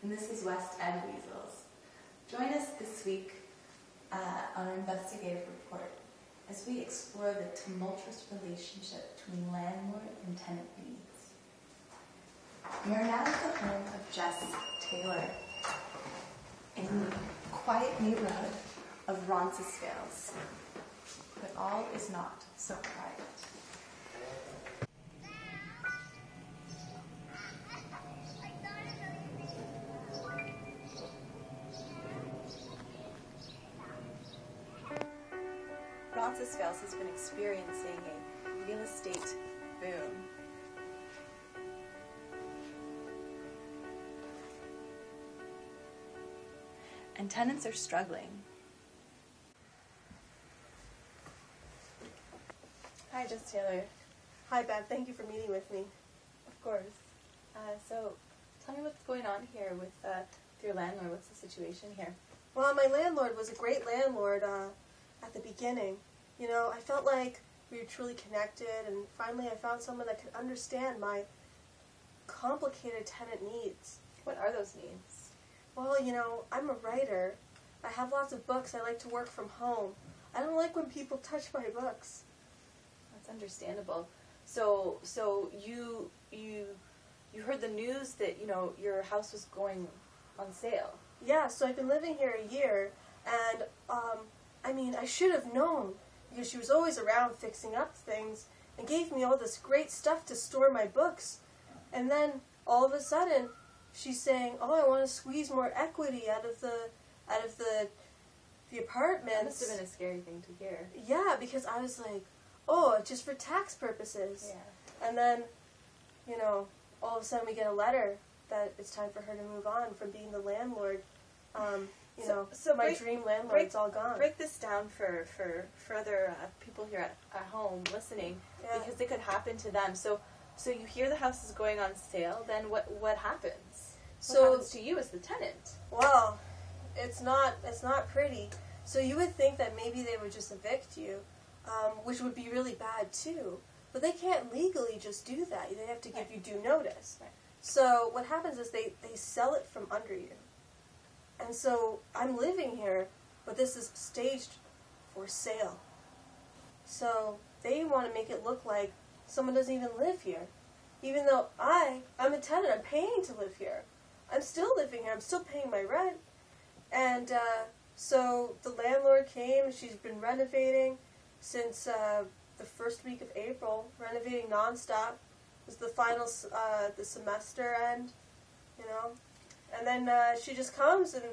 and this is West End Weasels. Join us this week on our investigative report as we explore the tumultuous relationship between landlord and tenant needs. We are now at the home of Jess Taylor in the quiet neighborhood of Roncesvalles, but all is not so quiet. Roncesvalles has been experiencing a real estate boom. And tenants are struggling. Hi, Jess Taylor. Hi, Bev. Thank you for meeting with me. Of course. So, tell me what's going on here with your landlord. What's the situation here? Well, my landlord was a great landlord at the beginning. You know, I felt like we were truly connected, and finally I found someone that could understand my complicated tenant needs. What are those needs? Well, you know, I'm a writer. I have lots of books. I like to work from home. I don't like when people touch my books. That's understandable. So you heard the news that, you know, your house was going on sale. Yeah, so I've been living here a year, and I mean, I should have known, because she was always around fixing up things and gave me all this great stuff to store my books. And then all of a sudden, she's saying, "Oh, I want to squeeze more equity out of the apartments." That must have been a scary thing to hear. Yeah, because I was like, "Oh, just for tax purposes." Yeah. And then, you know, all of a sudden we get a letter that it's time for her to move on from being the landlord. So my dream landlord's all gone. Break this down for other people here at home listening, yeah. Because it could happen to them. So you hear the house is going on sale, then what happens? What happens to you as the tenant? Well, it's not pretty. So you would think that maybe they would just evict you, which would be really bad too. But they can't legally just do that. They have to give you due notice. Right. So what happens is they sell it from under you. And so I'm living here, but this is staged for sale. So they want to make it look like someone doesn't even live here. Even though I'm a tenant, I'm paying to live here. I'm still living here, I'm still paying my rent. And so the landlord came, and she's been renovating since the first week of April, renovating nonstop. It was the final, the semester end, you know. And then she just comes, and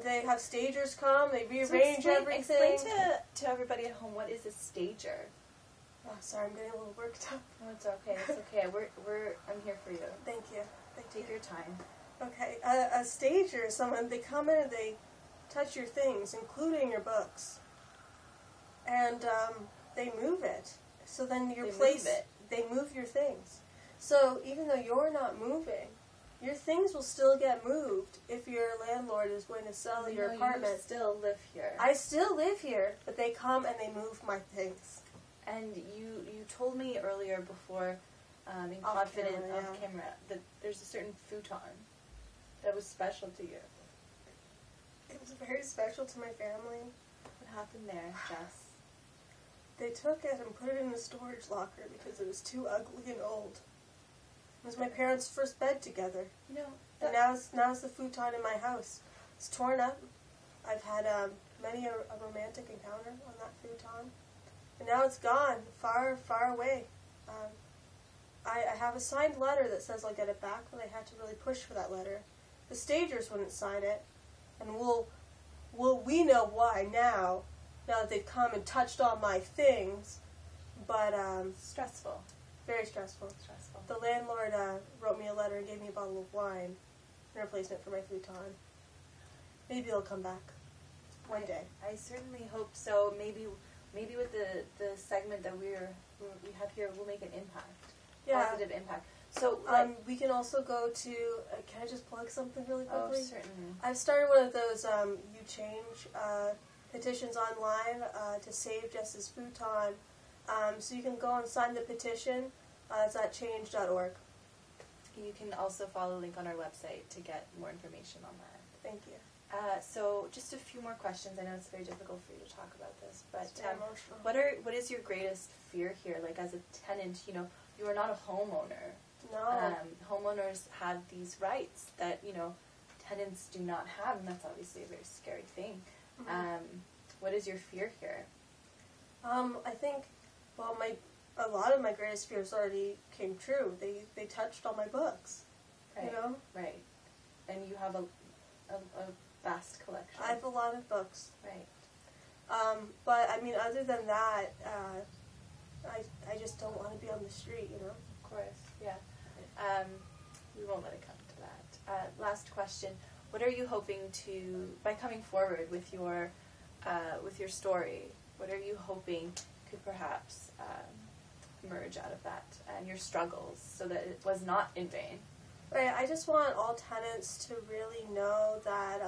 they have stagers come, they rearrange everything. Explain to everybody at home, what is a stager? Oh, sorry, I'm getting a little worked up. No, it's okay, it's okay. I'm here for you. Thank you. Take your time. Okay, a stager is someone, they come in and they touch your things, including your books. And they move it. So then they move your things. So even though you're not moving, your things will still get moved if your landlord is going to sell your apartment. You still live here. I still live here, but they come and they move my things. And you told me earlier before, being confident off camera, that there's a certain futon that was special to you. It was very special to my family. What happened there, Jess? They took it and put it in the storage locker because it was too ugly and old. It was my parents' first bed together. You know, and now it's the futon in my house. It's torn up. I've had many a romantic encounter on that futon. And now it's gone, far, far away. I have a signed letter that says I'll get it back, but I had to really push for that letter. The stagers wouldn't sign it, and we know why now that they've come and touched all my things. But stressful. Very stressful. Stressful. The landlord wrote me a letter and gave me a bottle of wine in replacement for my futon. Maybe it'll come back one day. I certainly hope so. Maybe with the segment that we have here, we'll make an impact. Yeah. Positive impact. So we can also go to. Can I just plug something really quickly? Oh, certainly. I've started one of those You Change petitions online to save Jess's futon. So you can go and sign the petition. It's at change.org. You can also follow the link on our website to get more information on that. Thank you. So just a few more questions. I know it's very difficult for you to talk about this, but Emotional. what is your greatest fear here? Like, as a tenant, you know, you are not a homeowner. No. Homeowners have these rights that, you know, tenants do not have, and that's obviously a very scary thing. Mm-hmm. What is your fear here? I think, well, a lot of my greatest fears already came true. They touched all my books. Right. You know? Right. And you have a vast collection. I have a lot of books. Right. But I mean, other than that, I just don't want to be on the street, you know? Of course, yeah. We won't let it come to that. Last question. What are you hoping to, by coming forward with your story, what are you hoping could perhaps emerge out of that and your struggles so that it was not in vain? Right, I just want all tenants to really know that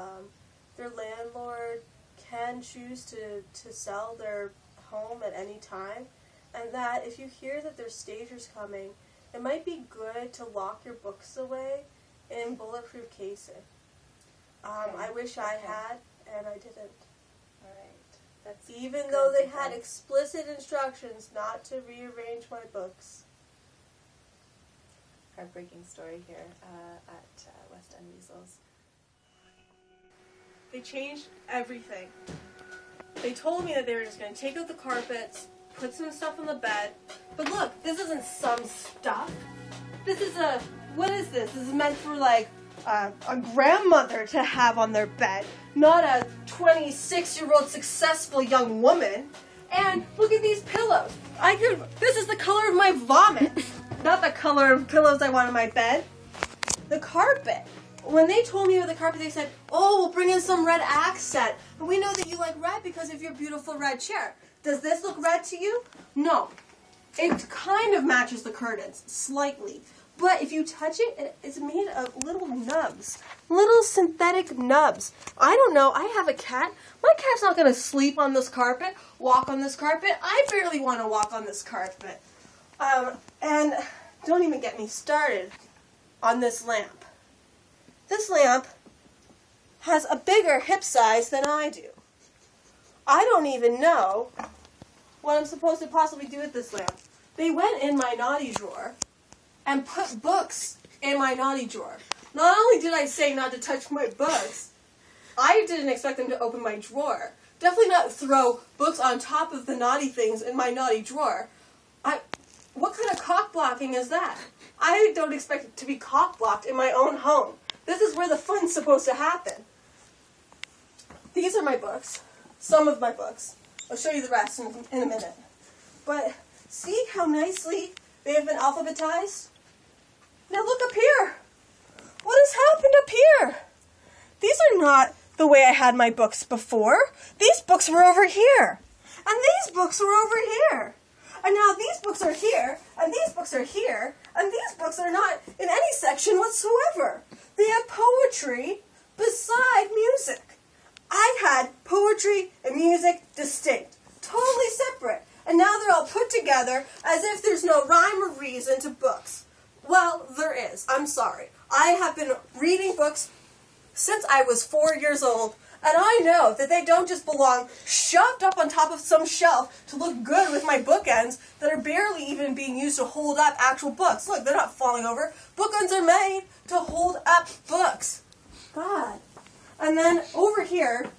their landlord can choose to sell their home at any time, and that if you hear that there's stagers coming, it might be good to lock your books away in bulletproof casing. I wish I had, and I didn't. All right. That's even though they had explicit instructions not to rearrange my books. Heartbreaking story here at West End Weasels. They changed everything. They told me that they were just going to take out the carpets, put some stuff on the bed. But look, this isn't some stuff. This is what is this? This is meant for like a grandmother to have on their bed, not a 26-year-old successful young woman. And look at these pillows. This is the color of my vomit. Not the color of pillows I want on my bed. The carpet. When they told me about the carpet, they said, oh, we'll bring in some red accent. And we know that you like red because of your beautiful red chair. Does this look red to you? No. It kind of matches the curtains, slightly. But if you touch it, it's made of little nubs. Little synthetic nubs. I don't know. I have a cat. My cat's not going to sleep on this carpet, walk on this carpet. I barely want to walk on this carpet. And don't even get me started on this lamp. This lamp has a bigger hip size than I do. I don't even know what I'm supposed to possibly do with this lamp. They went in my naughty drawer and put books in my naughty drawer. Not only did I say not to touch my books, I didn't expect them to open my drawer. Definitely not throw books on top of the naughty things in my naughty drawer. What kind of cock blocking is that? I don't expect it to be cock blocked in my own home. This is where the fun's supposed to happen. These are my books. Some of my books. I'll show you the rest in a minute. But see how nicely they have been alphabetized? Now look up here. What has happened up here? These are not the way I had my books before. These books were over here. And these books were over here. And now these books are here, and these books are here, and these books are not in any section whatsoever. They have poetry beside music. I had poetry and music distinct, totally separate, and now they're all put together as if there's no rhyme or reason to books. Well, there is. I'm sorry. I have been reading books since I was 4 years old, and I know that they don't just belong shoved up on top of some shelf to look good with my bookends that are barely even being used to hold up actual books. Look, they're not falling over. Bookends are made to hold up books. God. And then over here,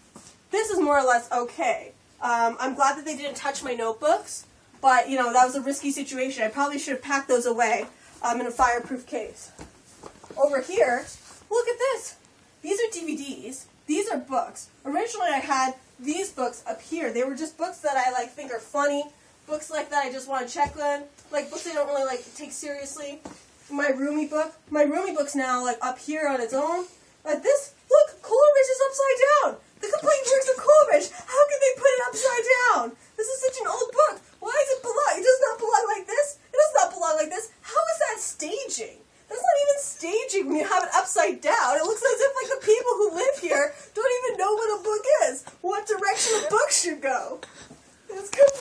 this is more or less okay. I'm glad that they didn't touch my notebooks, but, you know, that was a risky situation. I probably should have packed those away in a fireproof case. Over here, look at this. These are DVDs. These are books. Originally, I had these books up here. They were just books that I think are funny. Books like that I just want to check on. Like books I don't really take seriously. My roomie book. My roomie book's now up here on its own. This, look, Coleridge is upside down. The complete works of Coleridge. How can they put it upside down? This is such an old book. Why does it belong? It does not belong like this. It does not belong like this. How is that staging? That's not even staging when you have it upside down. It looks as if the people who live here don't even know what a book is, what direction a book should go. It's good.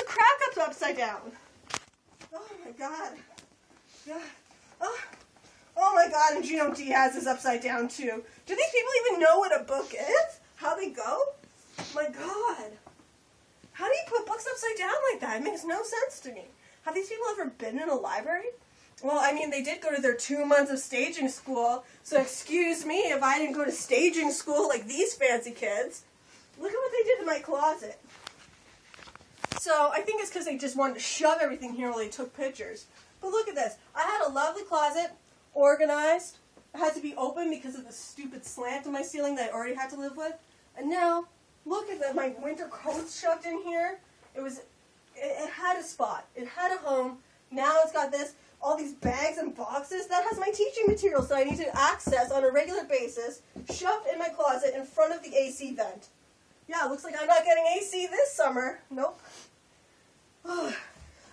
crack up's upside down. Oh my god. Yeah. Oh my god, and Gino Diaz is upside down too. Do these people even know what a book is? How they go? My god. How do you put books upside down like that? It makes no sense to me. Have these people ever been in a library? Well, I mean, they did go to their 2 months of staging school, so excuse me if I didn't go to staging school like these fancy kids. Look at what they did in my closet. So, I think it's because they just wanted to shove everything here while they took pictures. But look at this. I had a lovely closet, organized. It had to be open because of the stupid slant in my ceiling that I already had to live with. And now, look at my winter coats shoved in here. It had a spot. It had a home. Now it's got this, all these bags and boxes. That has my teaching materials that I need to access on a regular basis, shoved in my closet in front of the AC vent. Yeah, it looks like I'm not getting AC this summer. Nope.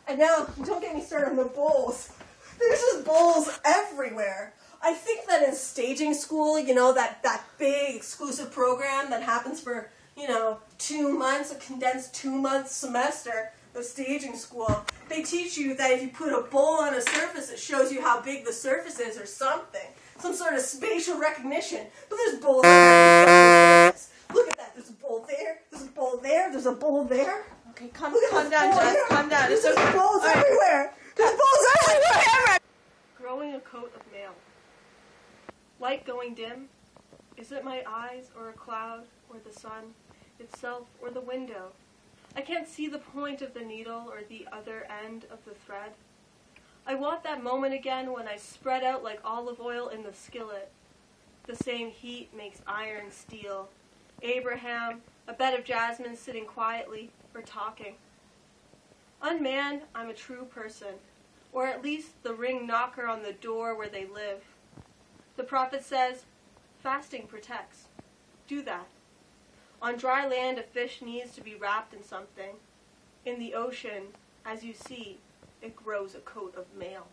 And now, don't get me started on the bowls. There's just bowls everywhere. I think that in staging school, you know, that big exclusive program that happens for, 2 months, a condensed 2-month semester of staging school, they teach you that if you put a bowl on a surface, it shows you how big the surface is or something. Some sort of spatial recognition. But there's bowls everywhere. Look at that. There's a bowl there. There's a bowl there. There's a bowl there. Okay, calm down, Jess. Calm down. There's bowls everywhere. There's bowls everywhere. Growing a coat of mail. Light going dim. Is it my eyes or a cloud or the sun itself or the window? I can't see the point of the needle or the other end of the thread. I want that moment again when I spread out like olive oil in the skillet. The same heat makes iron steel. Abraham, a bed of jasmine sitting quietly or talking. Unmanned, I'm a true person, or at least the ring knocker on the door where they live. The prophet says, fasting protects. Do that. On dry land, a fish needs to be wrapped in something. In the ocean, as you see, it grows a coat of mail.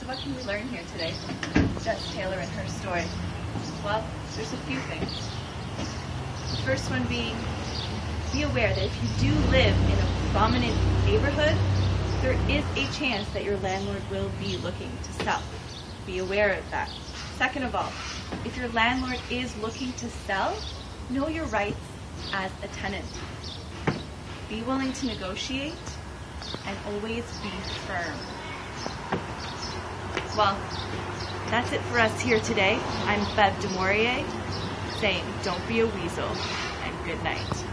So what can we learn here today from Jess Taylor and her story? Well, there's a few things. The first one being, be aware that if you do live in a prominent neighborhood, there is a chance that your landlord will be looking to sell. Be aware of that. Second of all, if your landlord is looking to sell, know your rights as a tenant. Be willing to negotiate and always be firm. Well, that's it for us here today. I'm Bev Du Maurier saying don't be a weasel and good night.